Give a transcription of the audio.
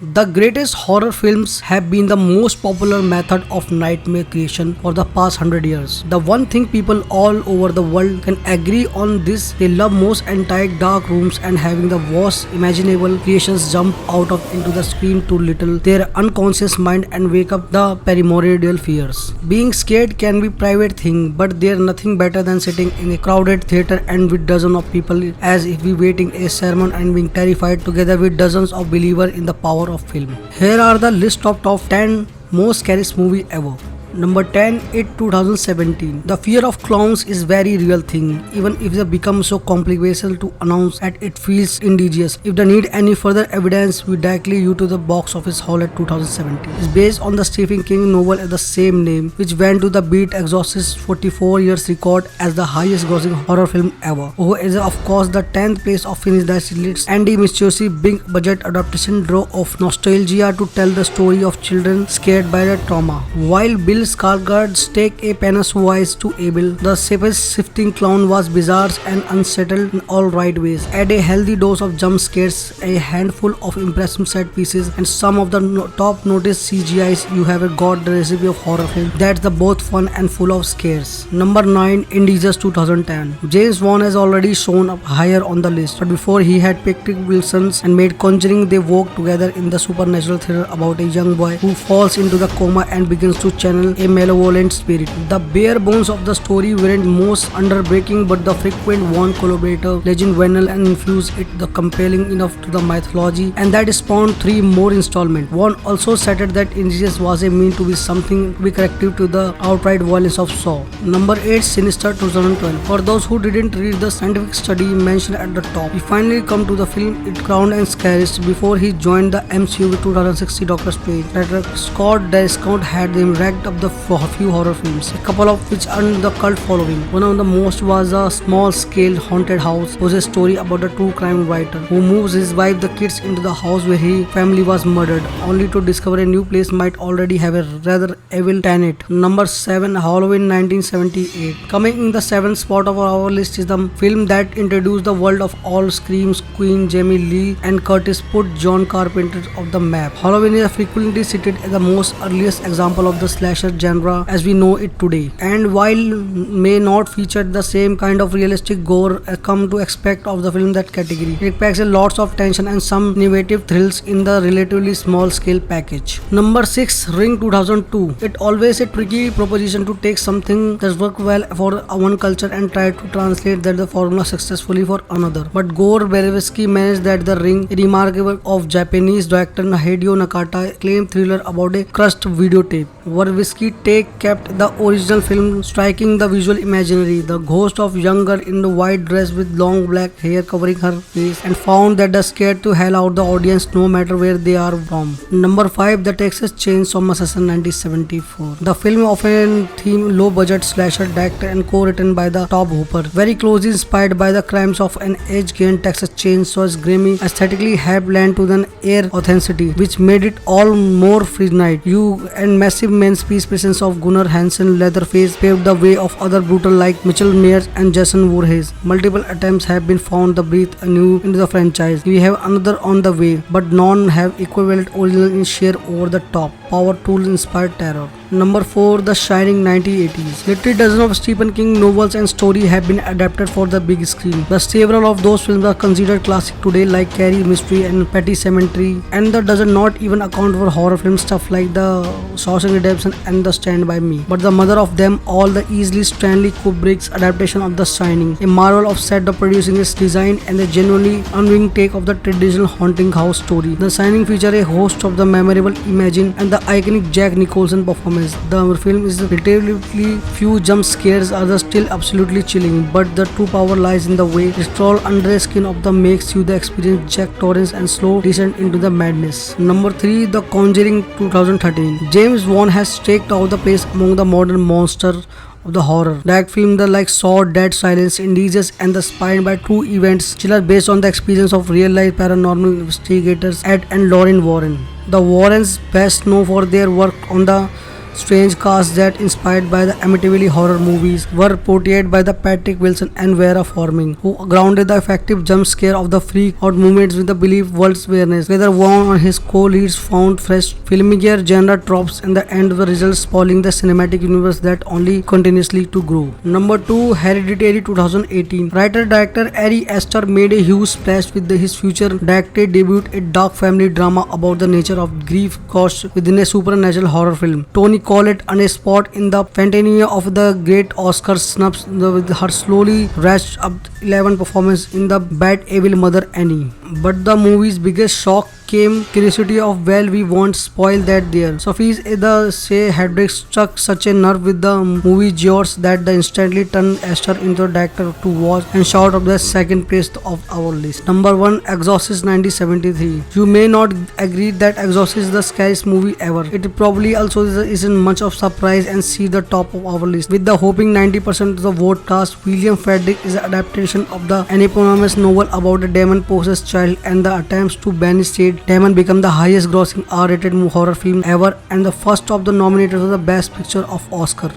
The greatest horror films have been the most popular method of nightmare creation for the past 100 years. The one thing people all over the world can agree on this, they love most entire dark rooms and having the worst imaginable creations jump out of into the screen to little their unconscious mind and wake up the primordial fears. Being scared can be private thing, but there's nothing better than sitting in a crowded theater and with dozens of people as if we waiting a sermon and being terrified together with dozens of believers in the power of film. Here are the list of top 10 most scariest movie ever. Number 10, It 2017. The fear of clowns is very real thing, even if they become so complicated to announce that it feels indigenous. If they need any further evidence, we directly you to the box office haul at 2017. It's based on the Stephen King novel of the same name, which went to the beat Exorcist 44 years record as the highest grossing horror film ever. Oh, is of course the 10th place of finish that leads Andy Mischiosi big budget adaptation draw of nostalgia to tell the story of children scared by the trauma. While Bill Skarsgård's take a Pennywise to Abel, the shifting clown was bizarre and unsettled in all right ways. Add a healthy dose of jump scares, a handful of impressive set pieces, and some of the top noticed CGIs, you have got the recipe of horror film that's the both fun and full of scares. Number 9, Indigenous 2010. James Wan has already shown up higher on the list, but before he had picked Wilson's and made Conjuring, they work together in the supernatural thriller about a young boy who falls into the coma and begins to channel a malevolent spirit. The bare bones of the story weren't most underbreaking, but the frequent Wan collaborator legend Venel and infused it the compelling enough to the mythology, and that spawned 3 more installments. Wan also stated that Insidious was a mean to be something to be corrective to the outright violence of Saw. Number 8, Sinister 2012. For those who didn't read the scientific study mentioned at the top, we finally come to the film It crowned and Scariest before he joined the MCU with 2060 Doctor Strange. Director Scott Derrickson had them racked up the few horror films, a couple of which earned the cult following. One of the most was a small-scale haunted house, was a story about a true crime writer who moves his wife the kids into the house where his family was murdered, only to discover a new place might already have a rather evil tenant. Number 7, Halloween 1978. Coming in the 7th spot of our list is the film that introduced the world of all screams queen Jamie Lee and Curtis put John Carpenter of the map. Halloween is frequently cited as the most earliest example of the slasher genre as we know it today, and while may not feature the same kind of realistic gore come to expect of the film that category, it packs a lots of tension and some innovative thrills in the relatively small scale package. Number 6, Ring 2002. It always a tricky proposition to take something that's worked well for one culture and try to translate that the formula successfully for another, but Gore Verbinski managed that. The Ring, a remarkable of Japanese director Hideo Nakata acclaimed thriller about a crushed videotape. Verbinski take kept the original film striking the visual imaginary, the ghost of young girl in the white dress with long black hair covering her face, and found that the scared to hell out the audience no matter where they are from. Number 5, The Texas Chainsaw Massacre 1974. The film often theme low budget slasher directed and co-written by the Tobe Hooper, very closely inspired by the crimes of an age-gained Texas Chainsaw's grimy aesthetically had blend to the air authenticity, which made it all more freaknight. You and massive men's piece presence of Gunnar Hansen Leatherface paved the way of other brutal like Mitchell Myers and Jason Voorhees. Multiple attempts have been found to breathe anew into the franchise. We have another on the way, but none have equivalent original in sheer over the top power tool inspired terror. Number 4, The Shining 1980s. Literally dozens of Stephen King novels and stories have been adapted for the big screen. The several of those films are considered classic today like Carrie Mystery and Pet Sematary, and that does not even account for horror film stuff like The Shawshank Redemption and The Stand By Me. But the mother of them all, the easily Stanley Kubrick's adaptation of The Shining, a marvel of set of producing its design and a genuinely unwing take of the traditional haunting house story. The Shining feature a host of the memorable Imagine and the iconic Jack Nicholson performance. The film is relatively few jump scares are still absolutely chilling, but the true power lies in the way it stroll under the skin of the makes you the experience Jack Torrance and slow descent into the madness. Number 3, The Conjuring 2013. James Wan has staked out the place among the modern monsters of the horror. That film the like Saw, Dead Silence, Indigenous and the Spined by True Events thriller based on the experience of real life paranormal investigators Ed and Lauren Warren. The Warrens best known for their work on the strange cast that inspired by the Amityville horror movies were portrayed by the Patrick Wilson and Vera Farmiga, who grounded the effective jump scare of the freak out moments with the belief world's awareness. Whether Wong and his co-leads found fresh filmmaker genre tropes and the end the results spoiling the cinematic universe that only continuously to grow. Number 2, Hereditary 2018. Writer-director Ari Aster made a huge splash with his future directed debut, a dark family drama about the nature of grief caused within a supernatural horror film. Toni Collette earned a spot in the Fantasy of the Great Oscar snubs with her slowly ratched up 11 performance in the Bad Evil Mother Annie. But the movie's biggest shock came curiosity of we won't spoil that there. Sophie's the say Hedrick struck such a nerve with the movie Jaws that they instantly turned Esther into a director to watch and shout up the second place of our list. Number 1, Exorcist 1973. You may not agree that Exorcist is the scariest movie ever. It probably also isn't much of surprise and see the top of our list. With the hoping 90% of the vote cast, William Friedkin is an adaptation of the eponymous novel about a demon-possessed child and the attempts to banish state. Demon became the highest grossing R-rated horror film ever and the first of the nominated for the Best Picture of Oscar.